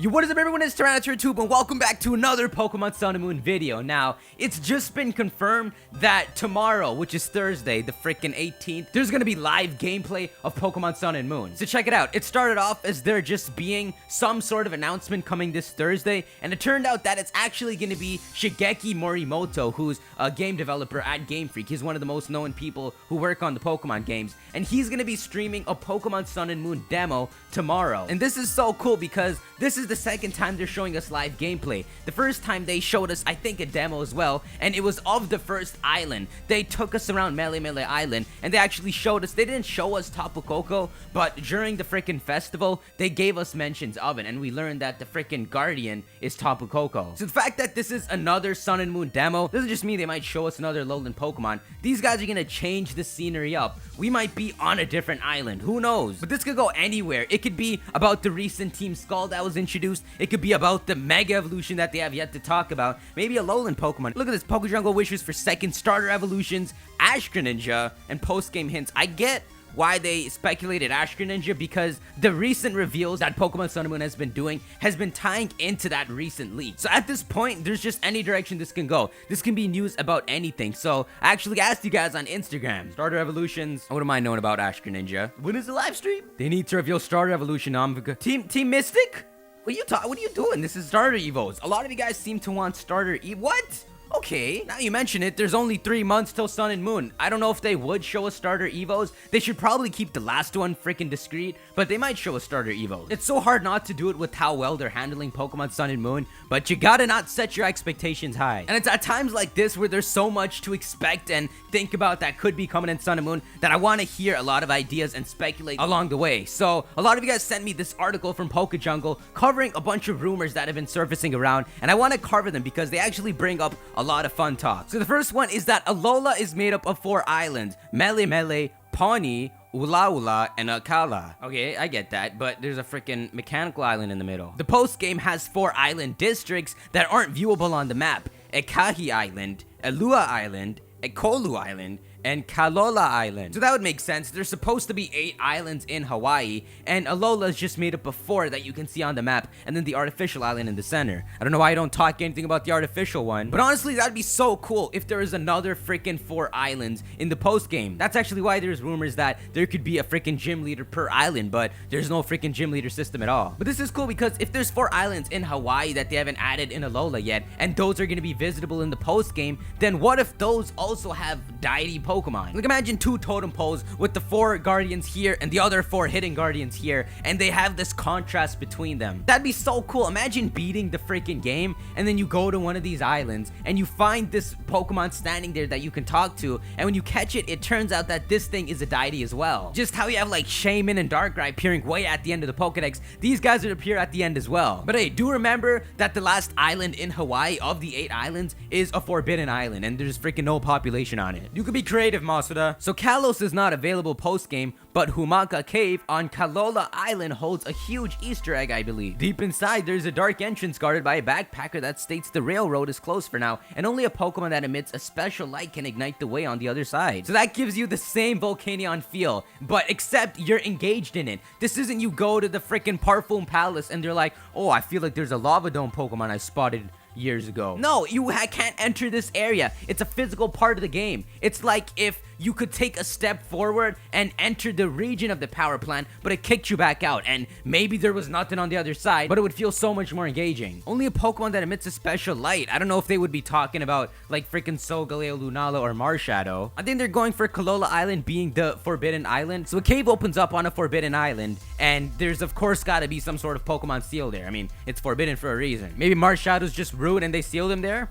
Yo, what is up everyone, it's TyranitarTube and welcome back to another Pokemon Sun and Moon video. Now, it's just been confirmed that tomorrow, which is Thursday, the freaking 18th, there's gonna be live gameplay of Pokemon Sun and Moon. So check it out. It started off as there just being some sort of announcement coming this Thursday, and it turned out that it's actually gonna be Shigeki Morimoto, who's a game developer at Game Freak. He's one of the most known people who work on the Pokemon games, and he's gonna be streaming a Pokemon Sun and Moon demo tomorrow. And this is so cool because this is the second time they're showing us live gameplay. The first time they showed us, I think, a demo as well, and it was of the first island. They took us around Melemele Island, and they actually showed us, they didn't show us Tapu Koko, but during the freaking festival, they gave us mentions of it, and we learned that the freaking Guardian is Tapu Koko. So the fact that this is another Sun and Moon demo doesn't just mean they might show us another Alolan Pokemon. These guys are gonna change the scenery up. We might be on a different island, who knows? But this could go anywhere. It could be about the recent Team Skull that was introduced. It could be about the Mega Evolution that they have yet to talk about. Maybe a Alolan Pokemon. Look at this, Pokejungle wishes for second starter evolutions, Ash Greninja, and post-game hints. I get why they speculated Ash Greninja because the recent reveals that Pokemon Sun and Moon has been doing has been tying into that recent leak. So at this point, there's just any direction this can go. This can be news about anything. So I actually asked you guys on Instagram, starter evolutions. What am I knowing about Ash Greninja? When is the live stream? They need to reveal starter evolution. Team Mystic? What are you doing? This is starter evos. A lot of you guys seem to want starter what? Okay, now you mention it, there's only 3 months till Sun and Moon. I don't know if they would show a starter evos. They should probably keep the last one freaking discreet, but they might show a starter evos. It's so hard not to do it with how well they're handling Pokemon Sun and Moon, but you gotta not set your expectations high. And it's at times like this where there's so much to expect and think about that could be coming in Sun and Moon that I want to hear a lot of ideas and speculate along the way. So a lot of you guys sent me this article from Pokejungle covering a bunch of rumors that have been surfacing around, and I want to cover them because they actually bring up a lot of fun talk. So the first one is that Alola is made up of 4 islands: Melemele, Pawnee, Ulaula, and Akala. Okay, I get that, but there's a freaking mechanical island in the middle. The post game has 4 island districts that aren't viewable on the map: Ekahi Island, Elua Island, Ekolu Island, and Kalola Island. So that would make sense. There's supposed to be 8 islands in Hawaii, and Alola is just made up of 4 that you can see on the map, and then the artificial island in the center. I don't know why I don't talk anything about the artificial one, but honestly, that'd be so cool if there is another freaking 4 islands in the post game. That's actually why there's rumors that there could be a freaking gym leader per island, but there's no freaking gym leader system at all. But this is cool because if there's 4 islands in Hawaii that they haven't added in Alola yet, and those are going to be visitable in the post game, then what if those also have deity Pokemon? Like, imagine 2 totem poles with the 4 guardians here and the other 4 hidden guardians here, and they have this contrast between them. That'd be so cool. Imagine beating the freaking game, and then you go to one of these islands and you find this Pokemon standing there that you can talk to, and when you catch it, it turns out that this thing is a deity as well. Just how you have like Shaman and Darkrai appearing way at the end of the Pokedex, these guys would appear at the end as well. But hey, do remember that the last island in Hawaii of the 8 islands is a forbidden island, and there's freaking no population on it. You could be creative, Masuda. So Kalos is not available post-game, but Humaka Cave on Kalola Island holds a huge Easter egg, I believe. Deep inside, there's a dark entrance guarded by a backpacker that states the railroad is closed for now, and only a Pokemon that emits a special light can ignite the way on the other side. So that gives you the same Volcanion feel, but except you're engaged in it. This isn't you go to the freaking Parfum Palace and they're like, oh, I feel like there's a Lava Dome Pokemon I spotted years ago. No, you can't enter this area. It's a physical part of the game. It's like if you could take a step forward and enter the region of the power plant, but it kicked you back out, and maybe there was nothing on the other side, but it would feel so much more engaging. Only a Pokemon that emits a special light. I don't know if they would be talking about like freaking Solgaleo, Lunala, or Marshadow. I think they're going for Kalola Island being the forbidden island. So a cave opens up on a forbidden island, and there's of course gotta be some sort of Pokemon seal there. I mean, it's forbidden for a reason. Maybe Marshadow's just rude and they sealed him there?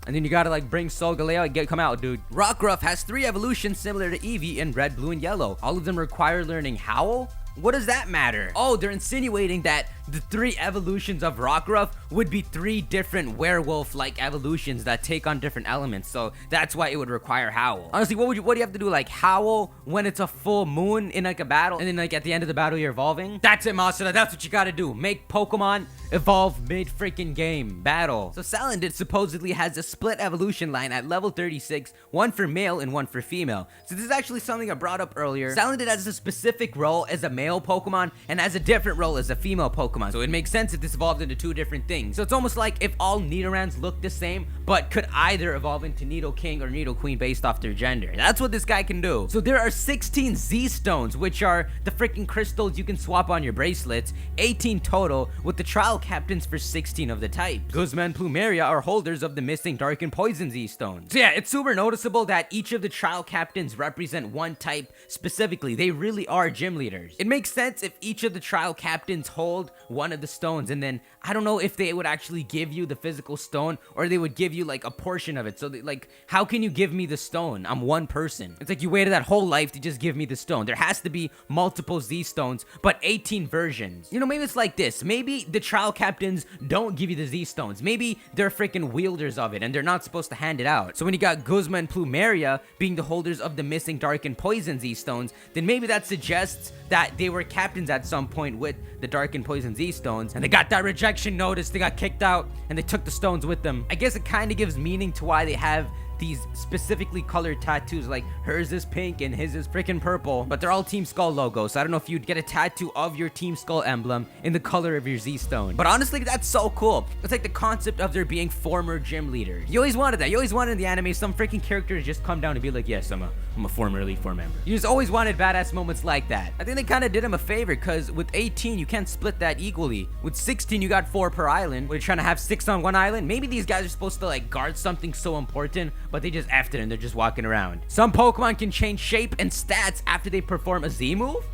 And then you gotta like bring Solgaleo and come out, dude. Rockruff has 3 evolutions similar to Eevee in red, blue, and yellow. All of them require learning Howl? What does that matter? Oh, they're insinuating that the 3 evolutions of Rockruff would be 3 different werewolf-like evolutions that take on different elements, so that's why it would require Howl. Honestly, what do you have to do, like Howl when it's a full moon in like a battle, and then like at the end of the battle you're evolving? That's it, Masuda, that's what you gotta do. Make Pokemon evolve mid-freaking game battle. So Salandit supposedly has a split evolution line at level 36, one for male and one for female. So this is actually something I brought up earlier. Salandit has a specific role as a male Pokemon and has a different role as a female Pokemon. Pokemon. So it makes sense if this evolved into two different things. So it's almost like if all Nidorans look the same, but could either evolve into Nidoking or Nidoqueen based off their gender. That's what this guy can do. So there are 16 Z-Stones, which are the freaking crystals you can swap on your bracelets, 18 total, with the trial captains for 16 of the types. Guzma and Plumeria are holders of the missing Dark and Poison Z-Stones. So yeah, it's super noticeable that each of the trial captains represent one type specifically. They really are gym leaders. It makes sense if each of the trial captains hold one of the stones, and then I don't know if they would actually give you the physical stone or they would give you like a portion of it. So like, how can you give me the stone? I'm one person. It's like you waited that whole life to just give me the stone. There has to be multiple Z-Stones, but 18 versions. You know, maybe it's like this. Maybe the trial captains don't give you the Z-Stones. Maybe they're freaking wielders of it and they're not supposed to hand it out. So when you got Guzma and Plumeria being the holders of the missing Dark and Poison Z-Stones, then maybe that suggests that they were captains at some point with the Dark and Poison Z-Stones, and they got that rejection notice, they got kicked out, and they took the stones with them. I guess it kind of gives meaning to why they have these specifically colored tattoos, like hers is pink and his is freaking purple, but they're all Team Skull logos. So I don't know if you'd get a tattoo of your Team Skull emblem in the color of your Z-Stone. But honestly, that's so cool. It's like the concept of there being former gym leaders. You always wanted that. You always wanted in the anime some freaking characters just come down and be like, yes, I'm a former Elite Four member. You just always wanted badass moments like that. I think they kind of did him a favor, because with 18, you can't split that equally. With 16, you got 4 per island. We're trying to have 6 on one island. Maybe these guys are supposed to like guard something so important, but they just effed it and they're just walking around. Some Pokemon can change shape and stats after they perform a Z move.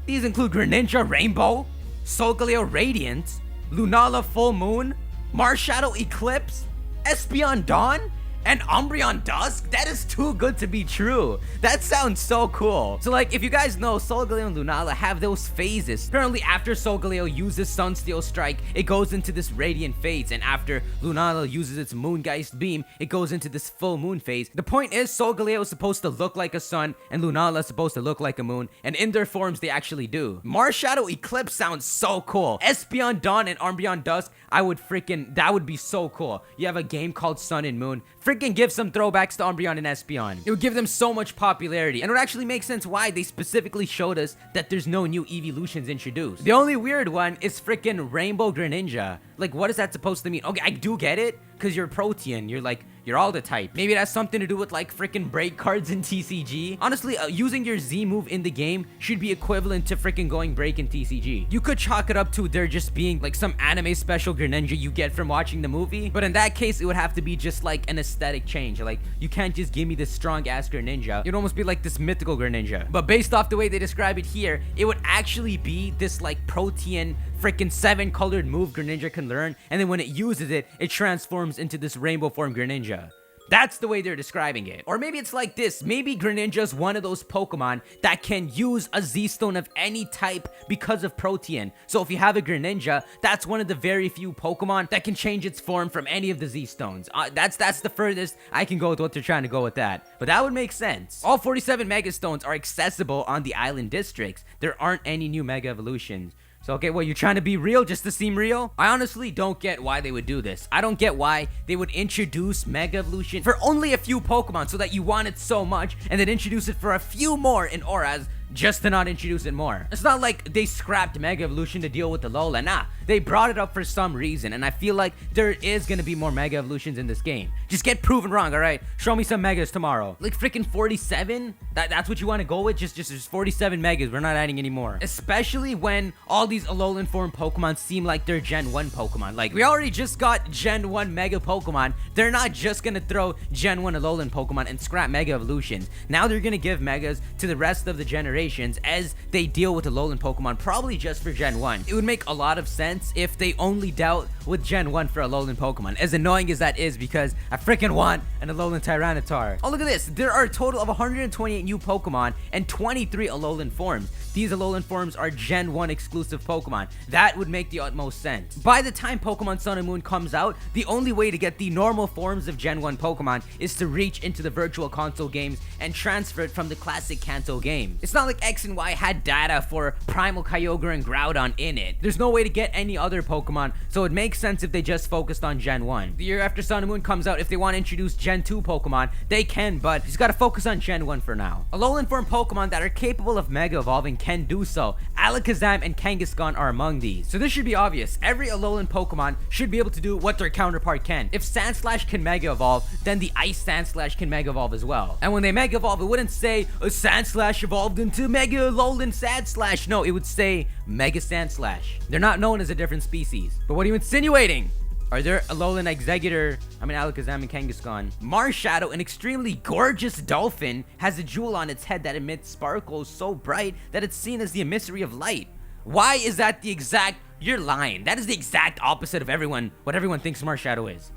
These include Greninja Rainbow, Solgaleo Radiant, Lunala Full Moon, Marshadow Eclipse, Espeon Dawn, and Umbreon Dusk. That is too good to be true. That sounds so cool. So like, if you guys know, Solgaleo and Lunala have those phases. Apparently after Solgaleo uses Sunsteel Strike, it goes into this Radiant phase, and after Lunala uses its Moongeist Beam, it goes into this full moon phase. The point is, Solgaleo is supposed to look like a sun, and Lunala is supposed to look like a moon, and in their forms, they actually do. Marshadow Eclipse sounds so cool. Espeon Dawn and Umbreon Dusk, that would be so cool. You have a game called Sun and Moon. Freaking give some throwbacks to Umbreon and Espeon. It would give them so much popularity, and it would actually make sense why they specifically showed us that there's no new evolutions introduced. The only weird one is freaking Rainbow Greninja. Like, what is that supposed to mean? Okay, I do get it, because you're Protean. You're all the type. Maybe it has something to do with like freaking break cards in TCG. Honestly, using your Z move in the game should be equivalent to freaking going break in TCG. You could chalk it up to there just being like some anime special Greninja you get from watching the movie, but in that case, it would have to be just like an aesthetic change. Like, you can't just give me this strong ass Greninja. It'd almost be like this mythical Greninja. But based off the way they describe it here, it would actually be this like Protean freaking 7-colored move Greninja can learn, and then when it uses it, it transforms into this rainbow form Greninja. That's the way they're describing it. Or maybe it's like this. Maybe Greninja's one of those Pokemon that can use a Z-Stone of any type because of Protean. So if you have a Greninja, that's one of the very few Pokemon that can change its form from any of the Z-Stones. That's the furthest I can go with what they're trying to go with that. But that would make sense. All 47 Mega Stones are accessible on the island districts. There aren't any new Mega Evolutions. So, okay, well, you're trying to be real just to seem real? I honestly don't get why they would do this. I don't get why they would introduce Mega Evolution for only a few Pokemon so that you want it so much, and then introduce it for a few more in Auras just to not introduce it more. It's not like they scrapped Mega Evolution to deal with the Alola. Nah, they brought it up for some reason, and I feel like there is gonna be more Mega Evolutions in this game. Just get proven wrong, alright? Show me some Megas tomorrow. Like freaking 47? That's what you want to go with? Just 47 Megas. We're not adding any more. Especially when all these Alolan form Pokemon seem like they're Gen 1 Pokemon. Like, we already just got Gen 1 Mega Pokemon. They're not just gonna throw Gen 1 Alolan Pokemon and scrap Mega Evolutions. Now they're gonna give Megas to the rest of the generations as they deal with Alolan Pokemon, probably just for Gen 1. It would make a lot of sense if they only dealt with Gen 1 for Alolan Pokemon, as annoying as that is, because I freaking want an Alolan Tyranitar. Oh, look at this. There are a total of 128 new Pokemon and 23 Alolan forms. These Alolan forms are Gen 1 exclusive Pokemon. That would make the utmost sense. By the time Pokemon Sun and Moon comes out, the only way to get the normal forms of Gen 1 Pokemon is to reach into the Virtual Console games and transfer it from the classic Kanto game. It's not not like X and Y had data for Primal Kyogre and Groudon in it. There's no way to get any other Pokemon, so it makes sense if they just focused on Gen 1. The year after Sun and Moon comes out, if they want to introduce Gen 2 Pokemon, they can, but you just gotta focus on Gen 1 for now. Alolan form Pokemon that are capable of Mega Evolving can do so. Alakazam and Kangaskhan are among these. So this should be obvious. Every Alolan Pokemon should be able to do what their counterpart can. If Sandslash can Mega Evolve, then the Ice Sandslash can Mega Evolve as well. And when they Mega Evolve, it wouldn't say a Sandslash evolved into Mega Alolan Sandslash. No, it would say Mega Sandslash. They're not known as a different species. But what are you insinuating? Are there Alolan Alakazam and Kangaskhan? Marshadow, an extremely gorgeous dolphin, has a jewel on its head that emits sparkles so bright that it's seen as the emissary of light. Why is that the exact... You're lying. That is the exact opposite of what everyone thinks Marshadow is.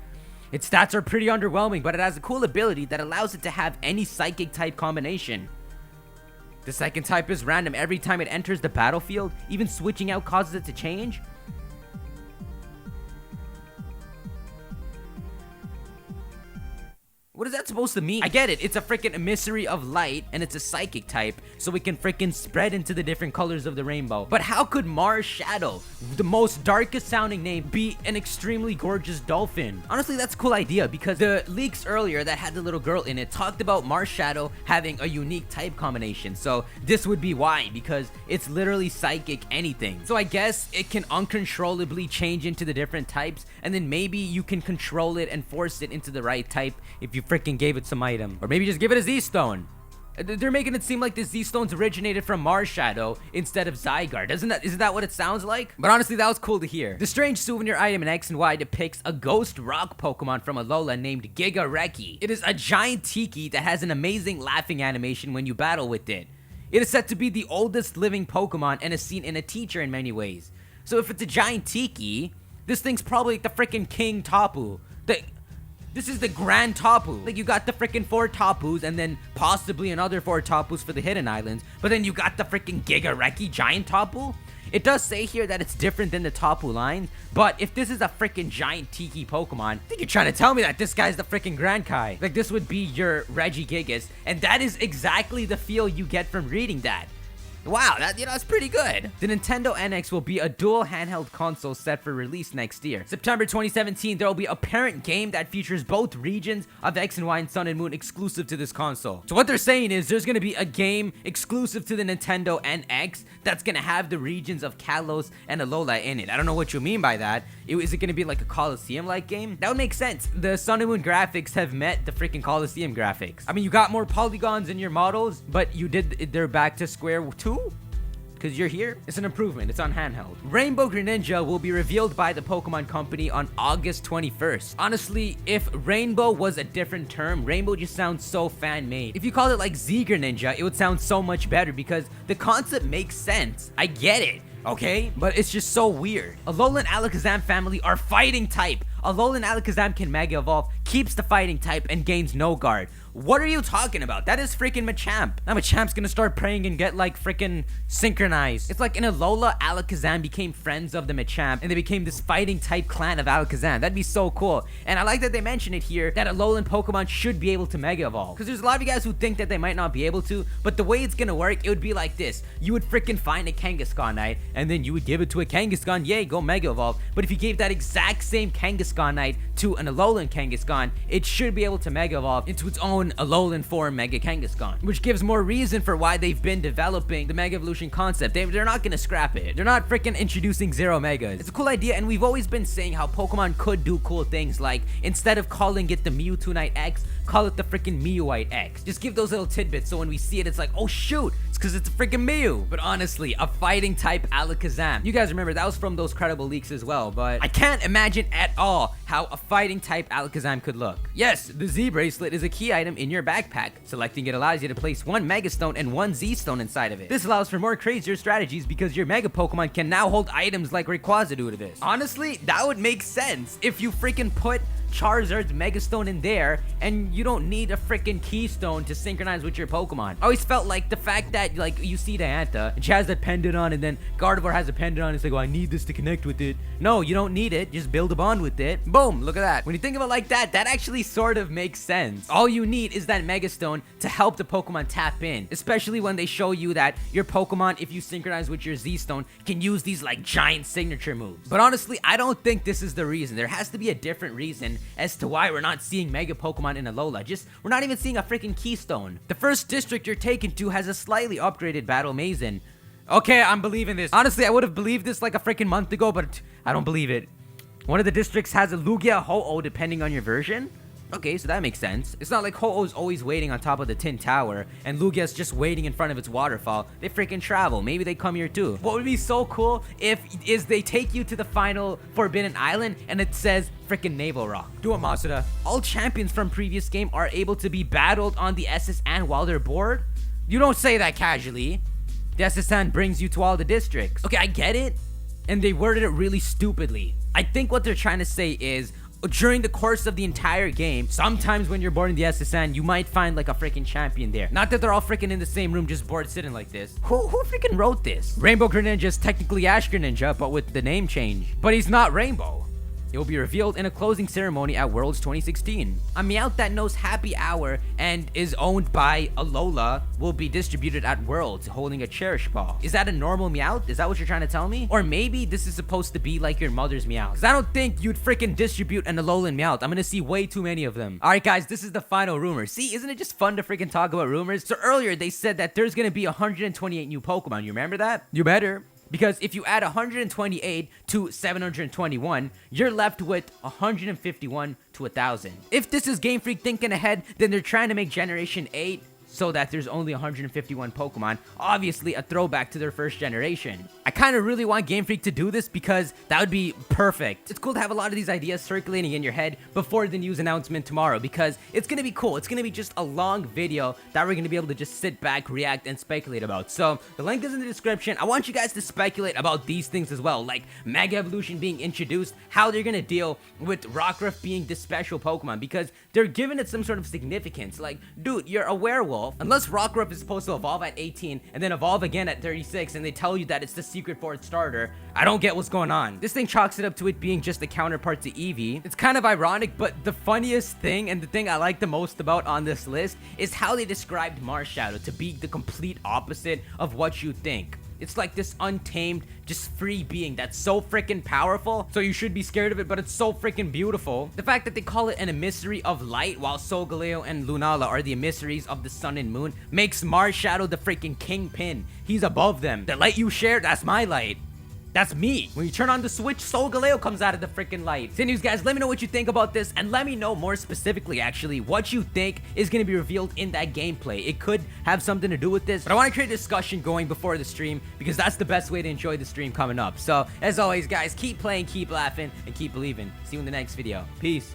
Its stats are pretty underwhelming, but it has a cool ability that allows it to have any psychic type combination. The second type is random every time it enters the battlefield. Even switching out causes it to change. What is that supposed to mean? I get it, it's a freaking emissary of light, and it's a psychic type, so it can freaking spread into the different colors of the rainbow. But how could Marshadow, the most darkest sounding name, be an extremely gorgeous dolphin? Honestly, that's a cool idea, because the leaks earlier that had the little girl in it talked about Marshadow having a unique type combination. So this would be why, because it's literally psychic anything. So I guess it can uncontrollably change into the different types, and then maybe you can control it and force it into the right type if you freaking gave it some item. Or maybe just give it a Z-Stone. They're making it seem like the Z-Stones originated from Marshadow instead of Zygarde. Isn't that what it sounds like? But honestly, that was cool to hear. The strange souvenir item in X and Y depicts a ghost rock Pokemon from Alola named Gigareki. It is a giant tiki that has an amazing laughing animation when you battle with it. It is said to be the oldest living Pokemon and is seen in a teacher in many ways. So if it's a giant tiki, this thing's probably like the freaking King Tapu. This is the Grand Tapu. Like, you got the freaking 4 Tapus and then possibly another 4 Tapus for the Hidden Islands. But then you got the freaking Gigareki Giant Tapu. It does say here that it's different than the Tapu line. But if this is a freaking giant Tiki Pokemon, I think you're trying to tell me that this guy's the freaking Grand Kai. Like, this would be your Regigigas. And that is exactly the feel you get from reading that. Wow, that's pretty good. The Nintendo NX will be a dual handheld console set for release next year. September 2017, there will be a parent game that features both regions of X and Y and Sun and Moon exclusive to this console. So what they're saying is there's going to be a game exclusive to the Nintendo NX that's going to have the regions of Kalos and Alola in it. I don't know what you mean by that. Is it going to be like a Coliseum-like game? That would make sense. The Sun and Moon graphics have met the freaking Coliseum graphics. I mean, you got more polygons in your models, but they're back to square two? Because you're here. It's an improvement. It's on handheld. Rainbow Greninja will be revealed by the Pokemon Company on August 21st. Honestly, if Rainbow was a different term, Rainbow just sounds so fan-made. If you called it like Z Greninja, it would sound so much better because the concept makes sense. I get it. Okay, but it's just so weird. Alolan Alakazam family are fighting type. Alolan Alakazam can Mega Evolve, keeps the fighting type, and gains no guard. What are you talking about? That is freaking Machamp. Now Machamp's gonna start praying and get like freaking synchronized. It's like in Alola, Alakazam became friends of the Machamp and they became this fighting type clan of Alakazam. That'd be so cool. And I like that they mention it here that Alolan Pokemon should be able to Mega Evolve. Because there's a lot of you guys who think that they might not be able to, but the way it's gonna work, it would be like this. You would freaking find a Kangaskhanite and then you would give it to a Kangaskhan, yay, go Mega Evolve. But if you gave that exact same Kangaskhanite to an Alolan Kangaskhan, it should be able to Mega Evolve into its own Alolan form Mega Kangaskhan, which gives more reason for why they've been developing the Mega Evolution concept. They're not gonna scrap it. They're not freaking introducing Zero Megas. It's a cool idea, and we've always been saying how Pokemon could do cool things, like instead of calling it the Mewtwoite X, call it the freaking Mewite X. Just give those little tidbits so when we see it, it's like, oh shoot, it's because it's a freaking Mew. But honestly, a fighting type Alakazam. You guys remember that was from those credible leaks as well, but I can't imagine at all how a fighting type Alakazam could look. Yes, the Z bracelet is a key item in your backpack. Selecting it allows you to place one Mega Stone and one Z Stone inside of it. This allows for more crazier strategies because your Mega Pokemon can now hold items like Rayquaza due to this. Honestly, that would make sense if you freaking put Charizard's Mega Stone in there, and you don't need a freaking Keystone to synchronize with your Pokemon. I always felt like the fact that, like, you see Diantha, and she has that pendant on, and then Gardevoir has a pendant on, it's like, oh, I need this to connect with it. No, you don't need it. Just build a bond with it. Boom, look at that. When you think of it like that, that actually sort of makes sense. All you need is that Mega Stone to help the Pokemon tap in, especially when they show you that your Pokemon, if you synchronize with your Z-Stone, can use these, like, giant signature moves. But honestly, I don't think this is the reason. There has to be a different reason as to why we're not seeing Mega Pokemon in Alola. We're not even seeing a freaking Keystone. The first district you're taken to has a slightly upgraded Battle Maze in. Okay, I'm believing this. Honestly, I would have believed this like a freaking month ago, but I don't believe it. One of the districts has a Lugia, Ho-Oh, depending on your version. Okay, so that makes sense. It's not like Ho-Oh's always waiting on top of the Tin Tower, and Lugia's just waiting in front of its waterfall. They freaking travel. Maybe they come here too. What would be so cool is they take you to the final Forbidden Island, and it says freaking Naval Rock. Do it, Marshadow. All champions from previous game are able to be battled on the SSN while they're bored? You don't say that casually. The SSN brings you to all the districts. Okay, I get it, and they worded it really stupidly. I think what they're trying to say is, during the course of the entire game, sometimes when you're bored in the SSN, you might find like a freaking champion there. Not that they're all freaking in the same room just bored sitting like this. Who freaking wrote this? Rainbow Greninja is technically Ash Greninja, but with the name change. But he's not Rainbow. It will be revealed in a closing ceremony at Worlds 2016. A Meowth that knows Happy Hour and is owned by Alola will be distributed at Worlds, holding a Cherish Ball. Is that a normal Meowth? Is that what you're trying to tell me? Or maybe this is supposed to be like your mother's Meowth. Because I don't think you'd freaking distribute an Alolan Meowth. I'm gonna see way too many of them. Alright guys, this is the final rumor. See, isn't it just fun to freaking talk about rumors? So earlier they said that there's gonna be 128 new Pokemon. You remember that? You better. Because if you add 128 to 721, you're left with 151 to 1,000. If this is Game Freak thinking ahead, then they're trying to make Generation 8 so that there's only 151 Pokemon, obviously a throwback to their first generation. I kind of really want Game Freak to do this because that would be perfect. It's cool to have a lot of these ideas circulating in your head before the news announcement tomorrow because it's gonna be cool. It's gonna be just a long video that we're gonna be able to just sit back, react, and speculate about. So the link is in the description. I want you guys to speculate about these things as well, like Mega Evolution being introduced, how they're gonna deal with Rockruff being this special Pokemon because they're giving it some sort of significance. Like, dude, you're a werewolf. Unless Rockruff is supposed to evolve at 18 and then evolve again at 36 and they tell you that it's the secret for its starter, I don't get what's going on. This thing chalks it up to it being just a counterpart to Eevee. It's kind of ironic, but the funniest thing and the thing I like the most about on this list is how they described Marshadow to be the complete opposite of what you think. It's like this untamed, just free being that's so freaking powerful, so you should be scared of it, but it's so freaking beautiful. The fact that they call it an emissary of light, while Solgaleo and Lunala are the emissaries of the sun and moon, makes Marshadow the freaking kingpin. He's above them. The light you share, that's my light. That's me. When you turn on the switch, Solgaleo comes out of the freaking light. So anyways, guys, let me know what you think about this, and let me know more specifically, actually, what you think is going to be revealed in that gameplay. It could have something to do with this, but I want to create a discussion going before the stream, because that's the best way to enjoy the stream coming up. So, as always, guys, keep playing, keep laughing, and keep believing. See you in the next video. Peace.